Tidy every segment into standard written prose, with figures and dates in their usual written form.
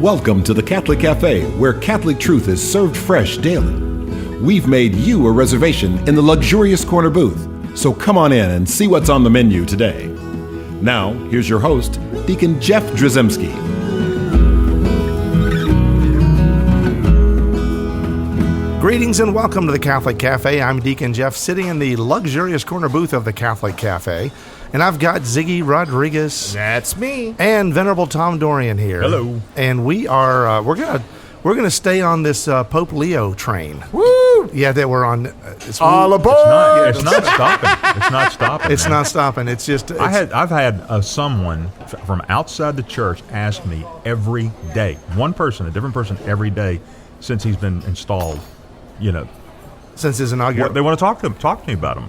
Welcome to the Catholic Cafe, where Catholic truth is served fresh daily. We've made you a reservation in the luxurious corner booth, so come on in and see what's on the menu today. Now, here's your host, Deacon Jeff Drzymski. Greetings and welcome to the Catholic Cafe. I'm Deacon Jeff, sitting in the luxurious corner booth of the Catholic Cafe, and I've got Ziggy Rodriguez. That's me. And Venerable Tom Dorian here. Hello. And we are we're gonna stay on this Pope Leo train. Woo! Yeah, that we're on. All aboard! It's not stopping. It's not stopping. It's not stopping. It's just. I've had someone from outside the church ask me every day, one person, a different person every day, since he's been installed. You know, since his inauguration, they want to talk to me about him.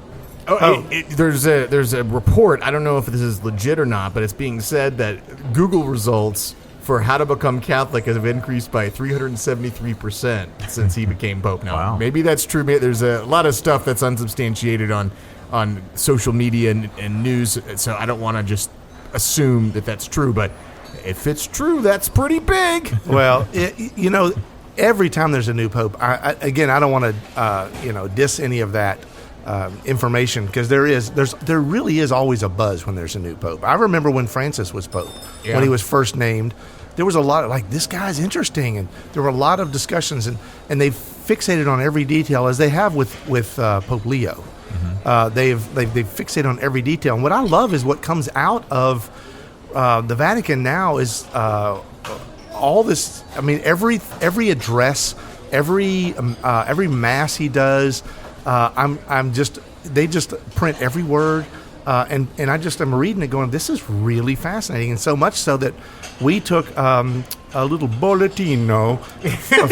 There's a report. I don't know if this is legit or not, but it's being said that Google results for how to become Catholic have increased by 373% since he became Pope. Now, wow. Maybe that's true. There's a lot of stuff that's unsubstantiated on social media and news, so I don't want to just assume that that's true. But if it's true, that's pretty big. Well, every time there's a new pope, I don't want to diss any of that information, because there really is always a buzz when there's a new pope. I remember when Francis was pope, when he was first named, there was a lot of like, this guy's interesting, and there were a lot of discussions, and they've fixated on every detail, as they have with Pope Leo. Mm-hmm. They've fixated on every detail, and what I love is what comes out of the Vatican now is all this. I mean, every address, every mass he does, they just print every word, and I just am reading it, going, this is really fascinating, and so much so that we took a little bollettino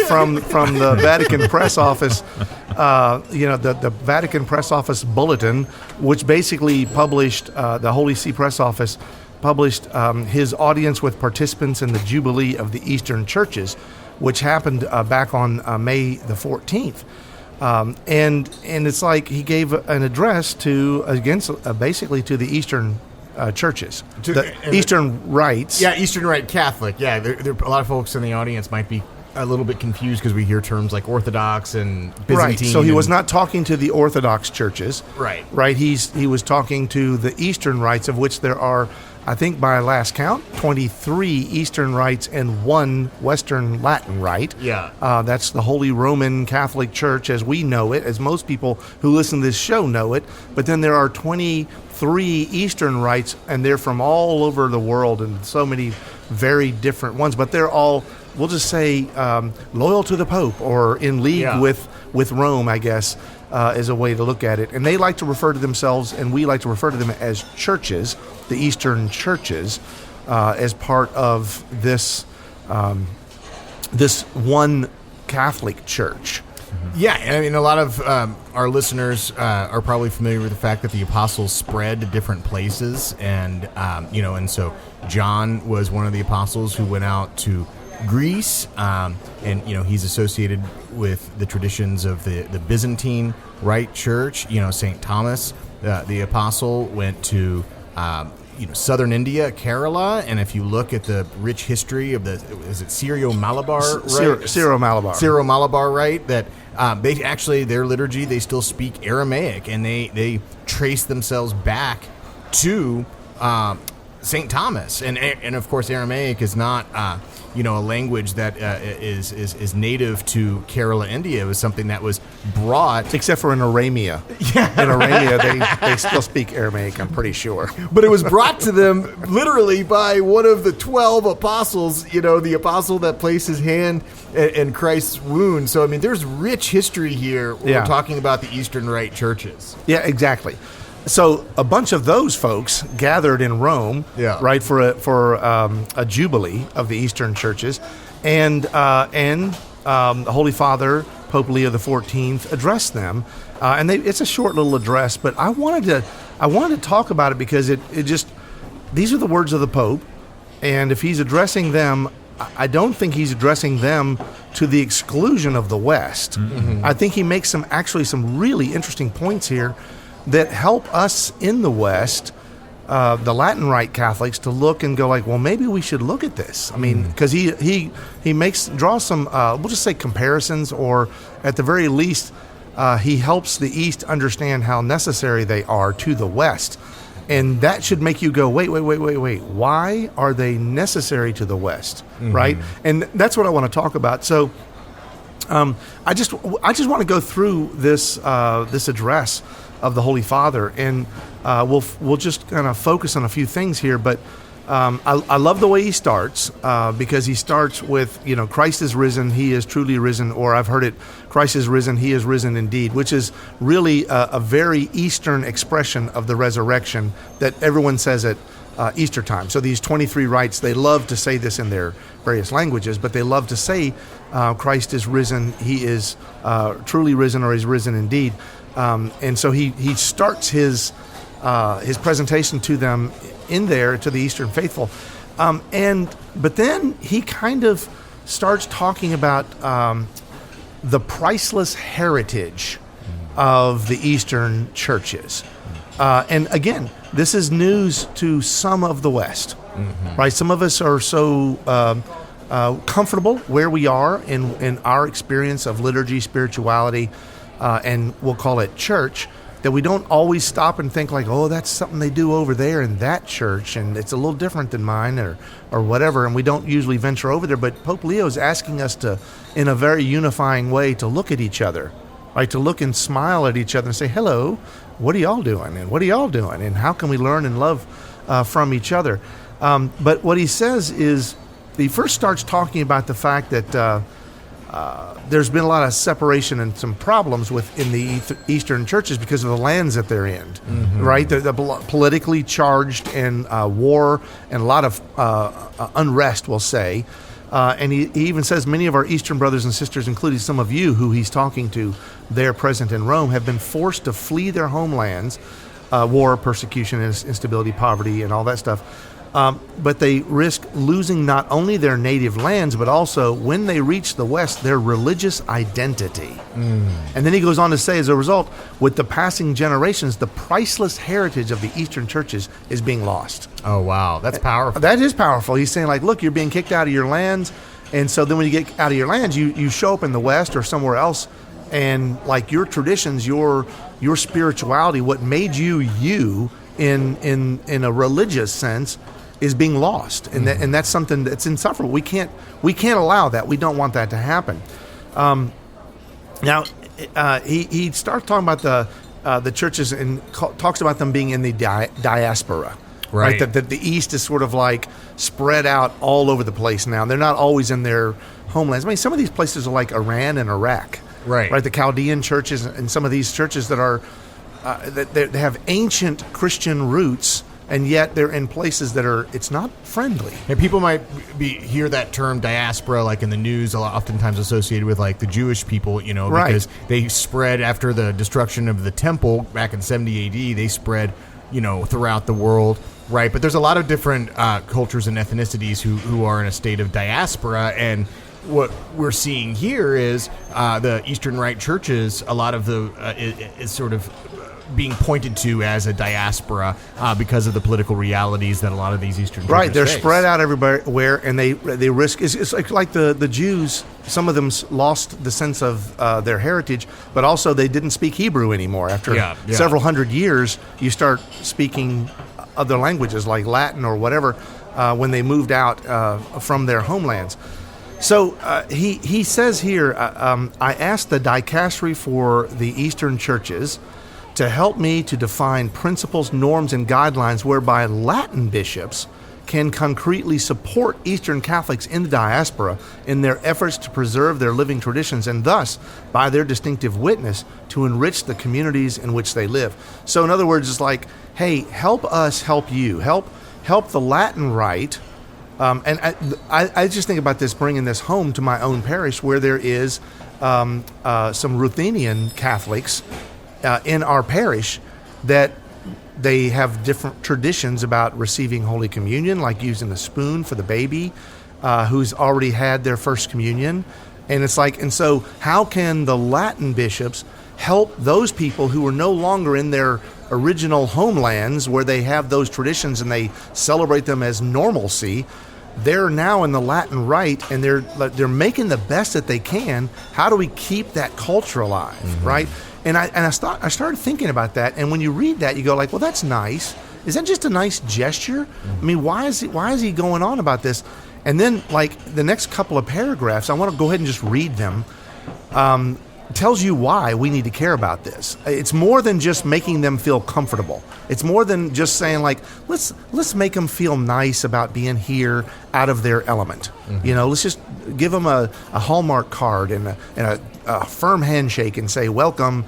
from the Vatican press office, the Vatican press office bulletin, which basically published the Holy See press office. Published his audience with participants in the Jubilee of the Eastern Churches, which happened back on May the 14th. And it's like he gave an address basically to the Eastern churches, Eastern rites. Yeah, Eastern Rite Catholic. Yeah, there a lot of folks in the audience might be a little bit confused because we hear terms like Orthodox and Byzantine. Right, so he was not talking to the Orthodox churches. Right. He was talking to the Eastern rites, of which there are, I think by last count, 23 Eastern rites and one Western Latin rite. Yeah. That's the Holy Roman Catholic Church as we know it, as most people who listen to this show know it. But then there are 23 Eastern rites, and they're from all over the world, and so many very different ones. But they're all, we'll just say, loyal to the Pope, or in league with Rome, I guess, is a way to look at it. And they like to refer to themselves, and we like to refer to them as churches, the Eastern churches, as part of this this one Catholic Church. Yeah, I mean, a lot of our listeners are probably familiar with the fact that the apostles spread to different places, and and so John was one of the apostles who went out to Greece, and he's associated with the traditions of the Byzantine Rite Church. St. Thomas, the apostle, went to southern India, Kerala, and if you look at the rich history of is it Syro-Malabar Rite? Syro-Malabar Rite, that they actually, their liturgy, they still speak Aramaic, and they trace themselves back to St. Thomas, and of course Aramaic is not a language that is native to Kerala, India. It was something that was brought, except for in Aramea. Yeah, in Aramea they still speak Aramaic, I'm pretty sure. But it was brought to them literally by one of the 12 apostles. The apostle that placed his hand in Christ's wound. So I mean, there's rich history here. We're talking about the Eastern Rite churches. Yeah, exactly. So a bunch of those folks gathered in Rome, right, for a jubilee of the Eastern churches, and the Holy Father, Pope Leo XIV, addressed them, and it's a short little address, but I wanted to talk about it because it just, these are the words of the Pope, and if he's addressing them, I don't think he's addressing them to the exclusion of the West. Mm-hmm. I think he makes some really interesting points here that help us in the West the Latin Rite Catholics to look and go like, well, maybe we should look at this. I mean, because he draws some, we'll just say comparisons, or at the very least, he helps the East understand how necessary they are to the West. And that should make you go, wait. Why are they necessary to the West, right? And that's what I want to talk about. So I just want to go through this address of the Holy Father, and we'll just kind of focus on a few things here. But I love the way he starts, because he starts with, Christ is risen, he is truly risen, or I've heard it, Christ is risen, he is risen indeed, which is really a very Eastern expression of the resurrection that everyone says at Easter time. So these 23 rites, they love to say this in their various languages, but they love to say Christ is risen, he is truly risen, or he's risen indeed. And so he starts his presentation to them in there, to the Eastern faithful, but then he kind of starts talking about the priceless heritage of the Eastern churches, and again, this is news to some of the West, right? Some of us are so comfortable where we are in our experience of liturgy, spirituality, and we'll call it church, that we don't always stop and think like, oh, that's something they do over there in that church, and it's a little different than mine, or whatever, and we don't usually venture over there. But Pope Leo is asking us to, in a very unifying way, to look at each other, right? To look and smile at each other and say, hello, what are y'all doing? And what are y'all doing? And how can we learn and love from each other? But what he says is, he first starts talking about the fact that there's been a lot of separation and some problems within the Eastern churches because of the lands that they're in, right? They're politically charged, and war and a lot of unrest, we'll say. And he even says many of our Eastern brothers and sisters, including some of you who he's talking to there present in Rome, have been forced to flee their homelands, war, persecution, instability, poverty, and all that stuff. But they risk losing not only their native lands, but also, when they reach the West, their religious identity. And then he goes on to say, as a result, with the passing generations, the priceless heritage of the Eastern churches is being lost. Oh, wow. That's powerful. That is powerful. He's saying, like, look, you're being kicked out of your lands. And so then when you get out of your lands, you show up in the West or somewhere else, and like your traditions, your spirituality, what made you in a religious sense, is being lost, and that's something that's insufferable. We can't allow that. We don't want that to happen. Now, he starts talking about the churches and talks about them being in the diaspora, right? That the East is sort of like spread out all over the place now. They're not always in their homelands. I mean, some of these places are like Iran and Iraq, right? The Chaldean churches and some of these churches that are they have ancient Christian roots, and yet they're in places that it's not friendly. And people might hear that term diaspora, like in the news, oftentimes associated with like the Jewish people, because they spread after the destruction of the temple back in 70 AD. They spread, throughout the world, right? But there's a lot of different cultures and ethnicities who are in a state of diaspora, and what we're seeing here is the Eastern Rite churches. A lot of is sort of being pointed to as a diaspora because of the political realities that a lot of these Eastern churches they're face. Spread out everywhere, and they risk. It's like the Jews. Some of them lost the sense of their heritage, but also they didn't speak Hebrew anymore. After several hundred years, you start speaking other languages like Latin or whatever when they moved out from their homelands. So he says here, I asked the dicastery for the Eastern churches to help me to define principles, norms, and guidelines whereby Latin bishops can concretely support Eastern Catholics in the diaspora in their efforts to preserve their living traditions, and thus, by their distinctive witness, to enrich the communities in which they live. So in other words, it's like, hey, help us help you. Help the Latin Rite. And I just think about this, bringing this home to my own parish, where there is some Ruthenian Catholics in our parish that they have different traditions about receiving Holy Communion, like using a spoon for the baby who's already had their first communion. And it's like, and so how can the Latin bishops help those people who are no longer in their original homelands where they have those traditions and they celebrate them as normalcy. They're now in the Latin Rite, and they're making the best that they can. How do we keep that culture alive, right? And I started thinking about that. And when you read that, you go like, well, that's nice. Is that just a nice gesture? I mean, why is he going on about this? And then, like, the next couple of paragraphs, I want to go ahead and just read them. Tells you why we need to care about this. It's more than just making them feel comfortable. It's more than just saying, like, let's make them feel nice about being here out of their element. You know, let's just give them a Hallmark card and a firm handshake and say, welcome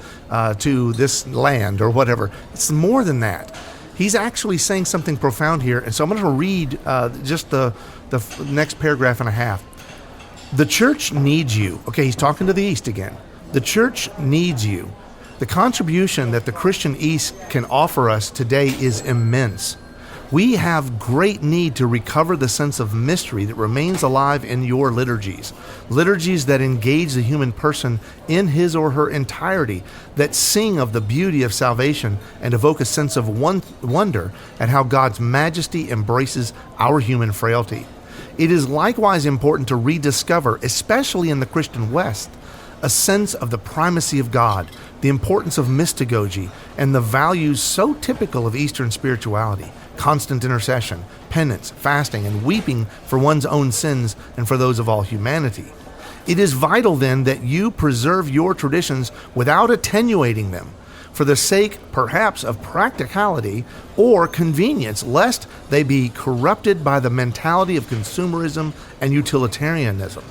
to this land or whatever. It's more than that. He's actually saying something profound here. And so I'm going to read just the next paragraph and a half. The church needs you. Okay, he's talking to the East again. The church needs you. The contribution that the Christian East can offer us today is immense. We have great need to recover the sense of mystery that remains alive in your liturgies that engage the human person in his or her entirety, that sing of the beauty of salvation and evoke a sense of wonder at how God's majesty embraces our human frailty. It is likewise important to rediscover, especially in the Christian West, a sense of the primacy of God, the importance of mystagogy, and the values so typical of Eastern spirituality: constant intercession, penance, fasting, and weeping for one's own sins and for those of all humanity. It is vital, then, that you preserve your traditions without attenuating them, for the sake, perhaps, of practicality or convenience, lest they be corrupted by the mentality of consumerism and utilitarianism.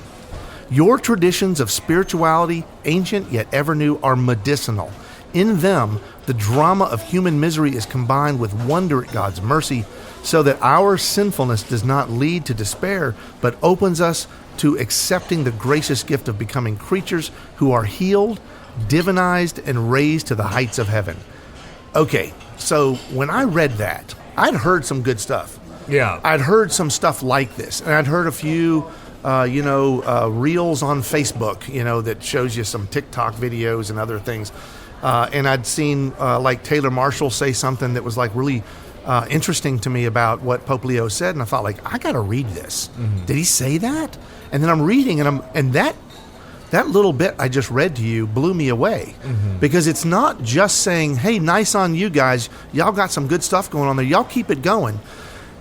Your traditions of spirituality, ancient yet ever new, are medicinal. In them, the drama of human misery is combined with wonder at God's mercy, so that our sinfulness does not lead to despair, but opens us to accepting the gracious gift of becoming creatures who are healed, divinized, and raised to the heights of heaven. Okay, so when I read that, I'd heard some good stuff. Yeah. I'd heard some stuff like this, and I'd heard a few reels on Facebook, that shows you some TikTok videos and other things. And I'd seen like Taylor Marshall say something that was like really interesting to me about what Pope Leo said. And I thought, like, I got to read this. Did he say that? And then I'm reading and that little bit I just read to you blew me away, because it's not just saying, hey, nice on you guys. Y'all got some good stuff going on there. Y'all keep it going.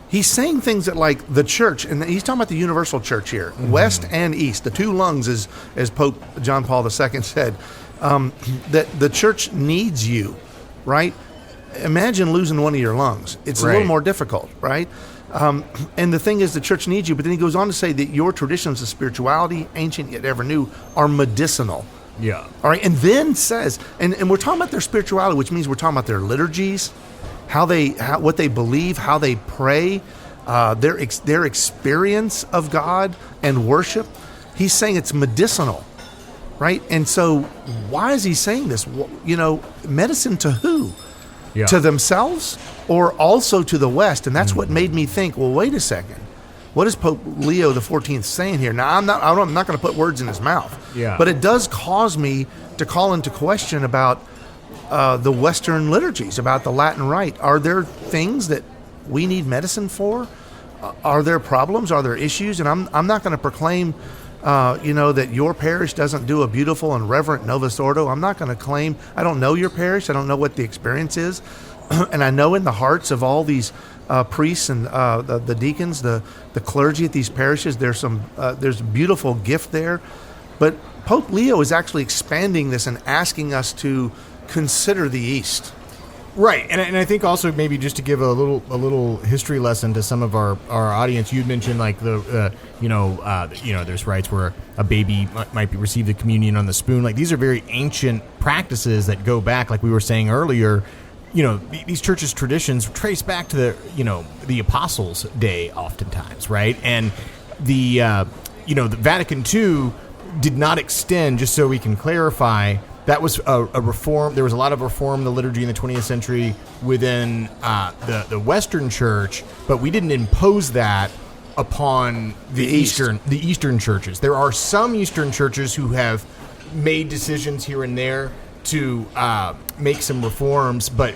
He's saying things that, like, the church, and he's talking about the universal church here, West and East, the two lungs, as Pope John Paul II said, that the church needs you, right? Imagine losing one of your lungs. It's a little more difficult, right? And the thing is, the church needs you, but then he goes on to say that your traditions of spirituality, ancient yet ever new, are medicinal. Yeah. All right, and then says, and we're talking about their spirituality, which means we're talking about their liturgies, what they believe, how they pray, their experience of God and worship. He's saying it's medicinal, right? And so why is he saying this? Medicine to who? Yeah. To themselves or also to the West? And that's what made me think, well, wait a second. What is Pope Leo XIV saying here? Now, I'm not going to put words in his mouth, but it does cause me to call into question about the Western liturgies, about the Latin Rite. Are there things that we need medicine for? Are there problems? Are there issues? And I'm not going to proclaim, that your parish doesn't do a beautiful and reverent Novus Ordo. I'm not going to claim. I don't know your parish. I don't know what the experience is. And I know in the hearts of all these priests and the deacons, the clergy at these parishes, there's a beautiful gift there. But Pope Leo is actually expanding this and asking us to consider the East. Right, and I think also maybe just to give a little history lesson to some of our audience, you'd mentioned like there's rites where a baby might receive the communion on the spoon. Like, these are very ancient practices that go back, like we were saying earlier. These churches' traditions trace back to the Apostles' day, oftentimes, right? And the Vatican II did not extend. Just so we can clarify, that was a reform. There was a lot of reform in the liturgy in the 20th century within the Western Church, but we didn't impose that upon the Eastern churches. There are some Eastern churches who have made decisions here and there to make some reforms, but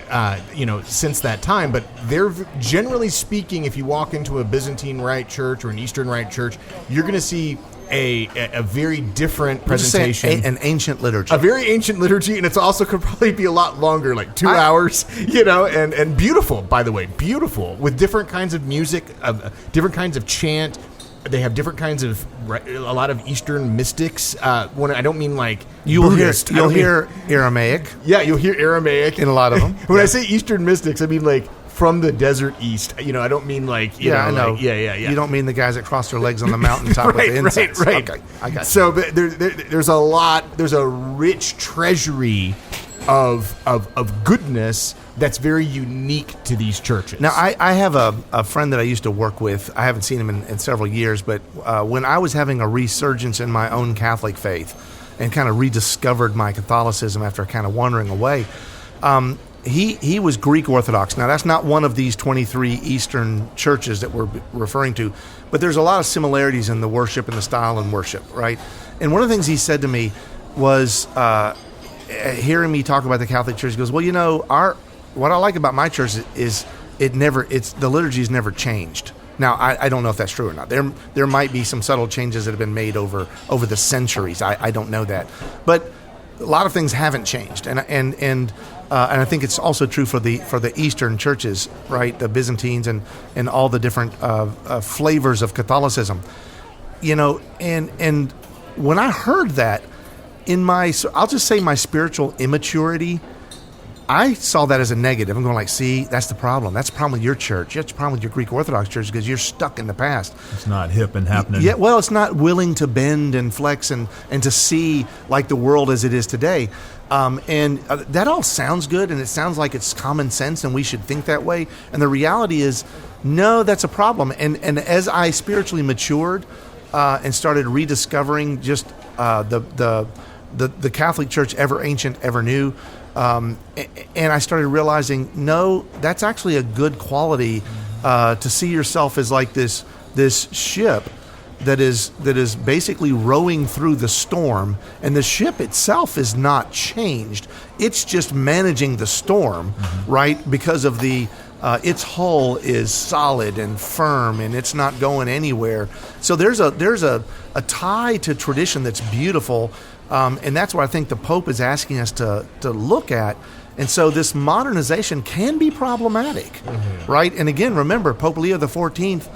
since that time. But they're generally speaking, if you walk into a Byzantine Rite church or an Eastern Rite church, you're going to see a very different presentation. An ancient liturgy. A very ancient liturgy, and it's also could probably be a lot longer, like 2 hours, and beautiful, by the way, beautiful, with different kinds of music, different kinds of chant. They have different kinds of, a lot of Eastern mystics. When I don't mean like you'll Buddhist, hear Aramaic. Yeah, you'll hear Aramaic in a lot of them. When I say Eastern mystics, I mean like from the desert east. I don't mean like I know. Like, yeah. You don't mean the guys that cross their legs on the mountaintop with the incense. Right. Okay, I got you. So there's a lot. There's a rich treasury of goodness that's very unique to these churches. Now, I have a friend that I used to work with. I haven't seen him in several years, but when I was having a resurgence in my own Catholic faith and kind of rediscovered my Catholicism after kind of wandering away, he was Greek Orthodox. Now, that's not one of these 23 Eastern churches that we're referring to, but there's a lot of similarities in the worship and the style and worship, right? And one of the things he said to me was, hearing me talk about the Catholic Church, he goes, well, what I like about my church is the liturgy's never changed. Now, I don't know if that's true or not. There might be some subtle changes that have been made over the centuries. I don't know that, but a lot of things haven't changed, and I think it's also true for the Eastern churches, right? The Byzantines and all the different flavors of Catholicism, and when I heard that, I'll just say my spiritual immaturity, I saw that as a negative. I'm going like, see, that's the problem. That's the problem with your church. That's the problem with your Greek Orthodox church because you're stuck in the past. It's not hip and happening. Yeah, well, it's not willing to bend and flex and to see like the world as it is today. And that all sounds good, and it sounds like it's common sense, and we should think that way. And the reality is, no, that's a problem. And as I spiritually matured and started rediscovering just the Catholic Church, ever ancient, ever new. And I started realizing, no, that's actually a good quality to see yourself as like this ship that is basically rowing through the storm, and the ship itself is not changed. It's just managing the storm, right? Because of its hull is solid and firm, and it's not going anywhere. So there's a tie to tradition that's beautiful. And that's what I think the Pope is asking us to look at. And so this modernization can be problematic, right? And again, remember, Pope Leo XIV,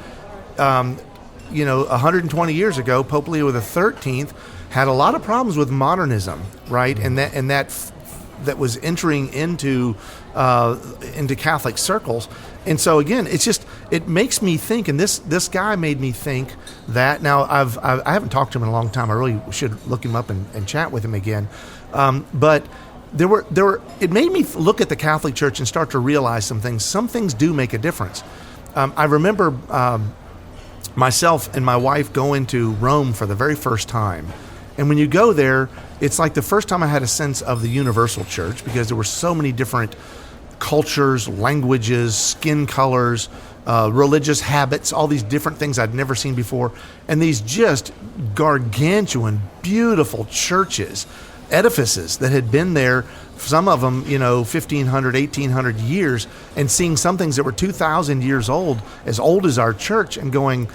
120 years ago, Pope Leo XIII had a lot of problems with modernism, right? And that was entering into Catholic circles. And so again, it makes me think, and this guy made me think that. Now I haven't talked to him in a long time. I really should look him up and chat with him again. But it made me look at the Catholic Church and start to realize some things. Some things do make a difference. I remember myself and my wife going to Rome for the very first time. And when you go there, it's like the first time I had a sense of the universal church, because there were so many different cultures, languages, skin colors, religious habits, all these different things I'd never seen before. And these just gargantuan, beautiful churches, edifices that had been there, some of them, 1,500, 1,800 years, and seeing some things that were 2,000 years old as our church, and going,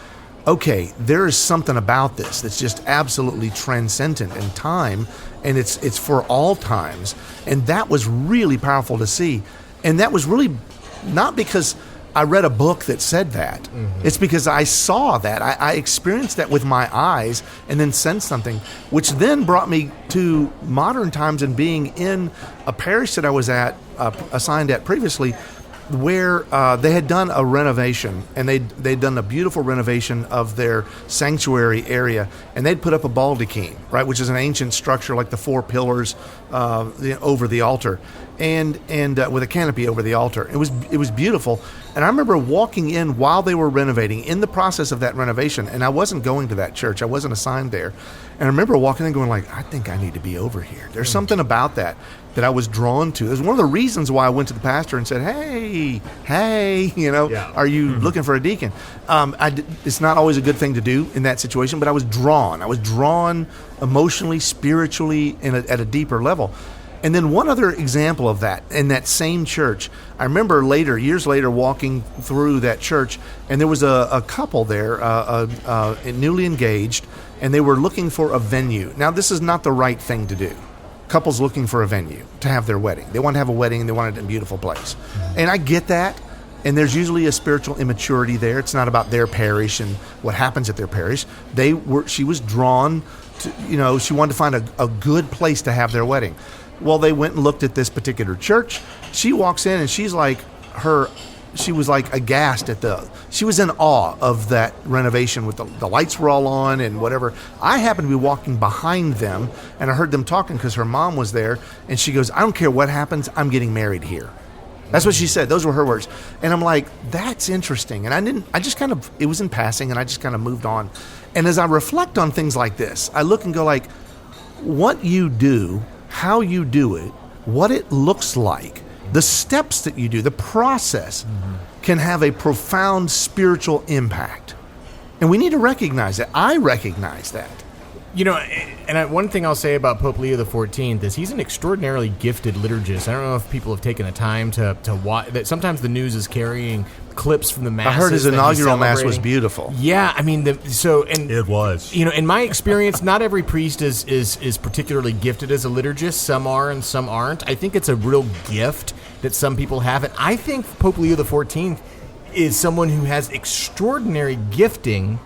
okay, there is something about this that's just absolutely transcendent in time, and it's for all times. And that was really powerful to see. And that was really not because I read a book that said that. It's because I saw that. I experienced that with my eyes and then sensed something, which then brought me to modern times and being in a parish that I was assigned at previously, where they had done a renovation, and they'd done a beautiful renovation of their sanctuary area, and they'd put up a baldachin, right, which is an ancient structure like the four pillars over the altar, and with a canopy over the altar. It was beautiful. And I remember walking in while they were renovating, in the process of that renovation, and I wasn't going to that church. I wasn't assigned there. And I remember walking in going like, I think I need to be over here. There's something about that I was drawn to. It was one of the reasons why I went to the pastor and said, hey, are you looking for a deacon? It's not always a good thing to do in that situation, but I was drawn. I was drawn emotionally, spiritually, at a deeper level. And then one other example of that, in that same church, I remember years later, walking through that church, and there was a couple there, newly engaged, and they were looking for a venue. Now, this is not the right thing to do. Couples looking for a venue to have their wedding. They want to have a wedding, and they want it in a beautiful place. And I get that, and there's usually a spiritual immaturity there. It's not about their parish and what happens at their parish. She was drawn to, she wanted to find a good place to have their wedding. Well, they went and looked at this particular church. She walks in and she was like aghast she was in awe of that renovation with the lights were all on and whatever. I happened to be walking behind them and I heard them talking because her mom was there, and she goes, "I don't care what happens, I'm getting married here." That's what she said. Those were her words. And I'm like, that's interesting. And it was in passing, and I just kind of moved on. And as I reflect on things like this, I look and go like, what you do, how you do it, what it looks like, the steps that you do, the process can have a profound spiritual impact. And we need to recognize that. I recognize that. One thing I'll say about Pope Leo XIV is he's an extraordinarily gifted liturgist. I don't know if people have taken the time to watch. That sometimes the news is carrying clips from the masses. I heard his inaugural mass was beautiful. Yeah, I mean, it was. In my experience, not every priest is particularly gifted as a liturgist. Some are and some aren't. I think it's a real gift that some people have, and I think Pope Leo XIV is someone who has extraordinary gifting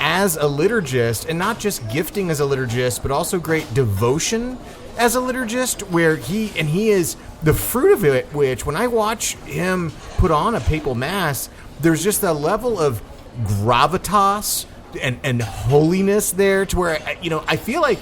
as a liturgist, and not just gifting as a liturgist, but also great devotion as a liturgist, where he is the fruit of it, which when I watch him put on a papal mass, there's just a level of gravitas and holiness there to where, I feel like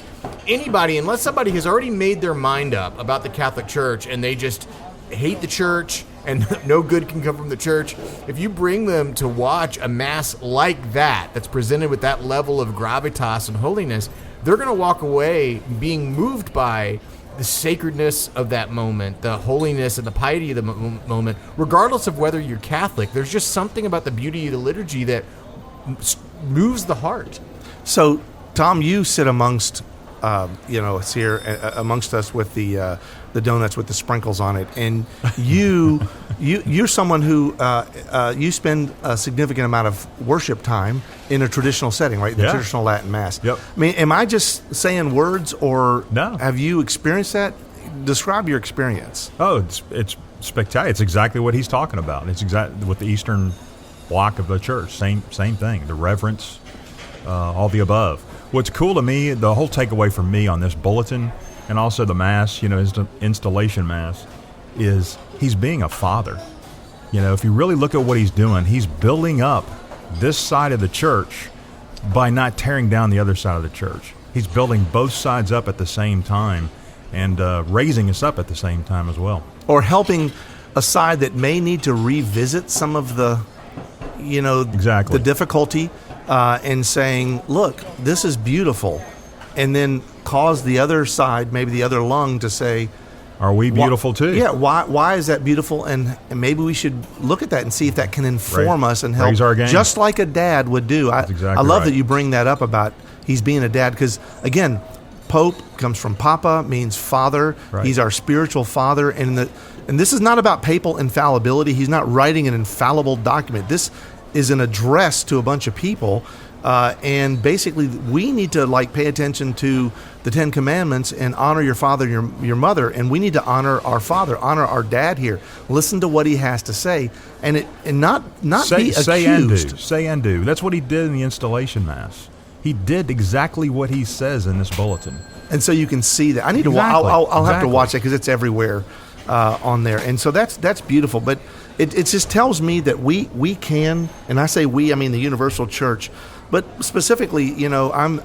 anybody, unless somebody has already made their mind up about the Catholic Church and they just hate the church and no good can come from the church, if you bring them to watch a mass like that's presented with that level of gravitas and holiness, they're going to walk away being moved by the sacredness of that moment, the holiness and the piety of the moment, regardless of whether you're Catholic. There's just something about the beauty of the liturgy that moves the heart. So, Tom, you sit amongst us here, amongst us with the donuts with the sprinkles on it, and you're someone who you spend a significant amount of worship time in a traditional setting, right? The traditional Latin Mass. Yep. I mean, am I just saying words, or no? Have you experienced that? Describe your experience. Oh, it's spectacular. It's exactly what he's talking about. It's exactly with the Eastern block of the church. Same thing. The reverence, all the above. What's cool to me, the whole takeaway for me on this bulletin, and also the Mass, his installation Mass, is he's being a father. If you really look at what he's doing, he's building up this side of the church by not tearing down the other side of the church. He's building both sides up at the same time and raising us up at the same time as well. Or helping a side that may need to revisit some of the, exactly, the difficulty, and saying, look, this is beautiful. And then cause the other side, maybe the other lung, to say, are we beautiful too? Yeah, why is that beautiful? And maybe we should look at that and see if that can inform us and help. Raise our game. Just like a dad would do. I love that you bring that up about he's being a dad, because, again, Pope comes from Papa, means father. Right. He's our spiritual father. And this is not about papal infallibility. He's not writing an infallible document. This is an address to a bunch of people. And basically, we need to pay attention to the Ten Commandments and honor your father and your mother. And we need to honor our father, honor our dad here. Listen to what he has to say, and not be accused. Say and do. That's what he did in the installation Mass. He did exactly what he says in this bulletin. And so you can see that. I need to. I'll have to watch that, because it's everywhere on there. And so that's beautiful. But it just tells me that we can, and I say we, I mean the Universal Church. But specifically, I'm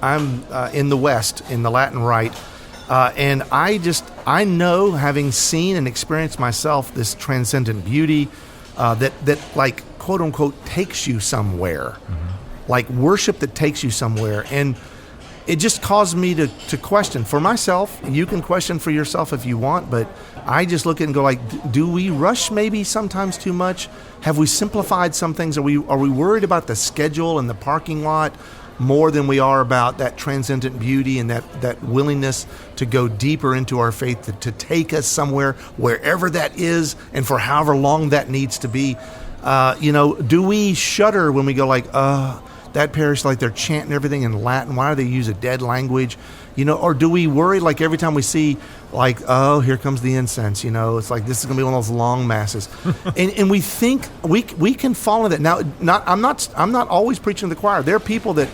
in the West, in the Latin Rite, and I know, having seen and experienced myself, this transcendent beauty that quote unquote takes you somewhere, like worship that takes you somewhere, and it just caused me to question for myself. You can question for yourself if you want, but I just look at it and go do we rush maybe sometimes too much? Have we simplified some things? Are we worried about the schedule and the parking lot? more than we are about that transcendent beauty and that willingness to go deeper into our faith, to take us somewhere, wherever that is, and for however long that needs to be. Do we shudder when we go like, that parish, like they're chanting everything in Latin? Why do they use a dead language? Or do we worry like every time we see like, oh, here comes the incense, it's like this is going to be one of those long masses. and we think we can fall in that. Now, I'm not always preaching to the choir. There are people that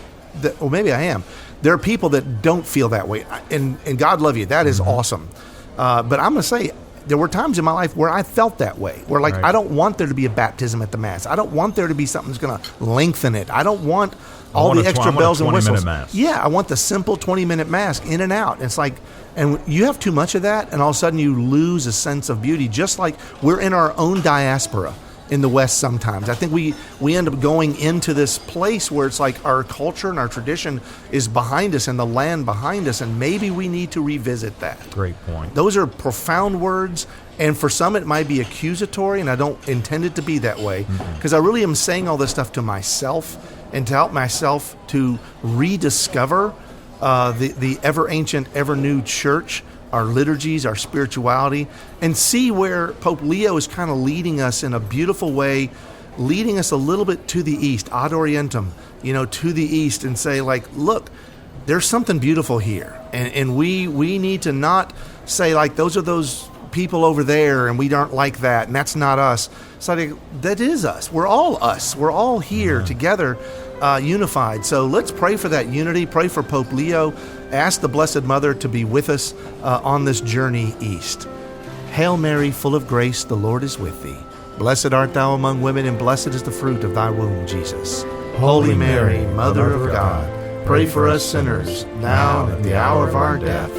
or maybe I am. There are people that don't feel that way. And God love you. That is awesome. But I'm going to say, there were times in my life where I felt that way, where like, I don't want there to be a baptism at the Mass. I don't want there to be something that's going to lengthen it. I don't want all the extra bells and whistles. Mass. Yeah, I want the simple 20-minute Mass, in and out. It's like, and you have too much of that, and all of a sudden you lose a sense of beauty, just like we're in our own diaspora in the West sometimes. I think we end up going into this place where it's like our culture and our tradition is behind us and the land behind us, and maybe we need to revisit that. Great point. Those are profound words, and for some it might be accusatory, and I don't intend it to be that way, because I really am saying all this stuff to myself and to help myself to rediscover the ever-ancient, ever-new church, our liturgies, our spirituality, and see where Pope Leo is kind of leading us in a beautiful way, leading us a little bit to the east, ad orientem, to the east, and say like, look, there's something beautiful here. And we need to not say like, those are those people over there and we aren't like that, and that's not us. So that is us. We're all us. We're all here together, unified. So let's pray for that unity. Pray for Pope Leo. Ask the Blessed Mother to be with us on this journey east. Hail Mary, full of grace, the Lord is with thee. Blessed art thou among women, and blessed is the fruit of thy womb, Jesus. Holy Mary, Mother of God, pray for us sinners, now and at the hour of our death.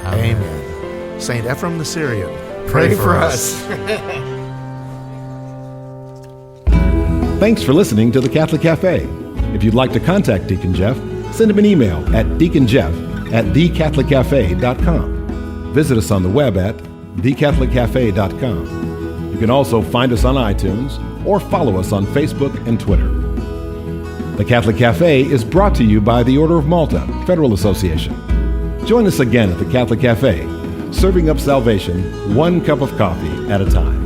Amen. Saint Ephrem the Syrian, pray for us. Thanks for listening to the Catholic Cafe. If you'd like to contact Deacon Jeff, send him an email at deaconjeff@thecatholiccafe.com. Visit us on the web at thecatholiccafe.com. You can also find us on iTunes or follow us on Facebook and Twitter. The Catholic Cafe is brought to you by the Order of Malta Federal Association. Join us again at the Catholic Cafe, serving up salvation one cup of coffee at a time.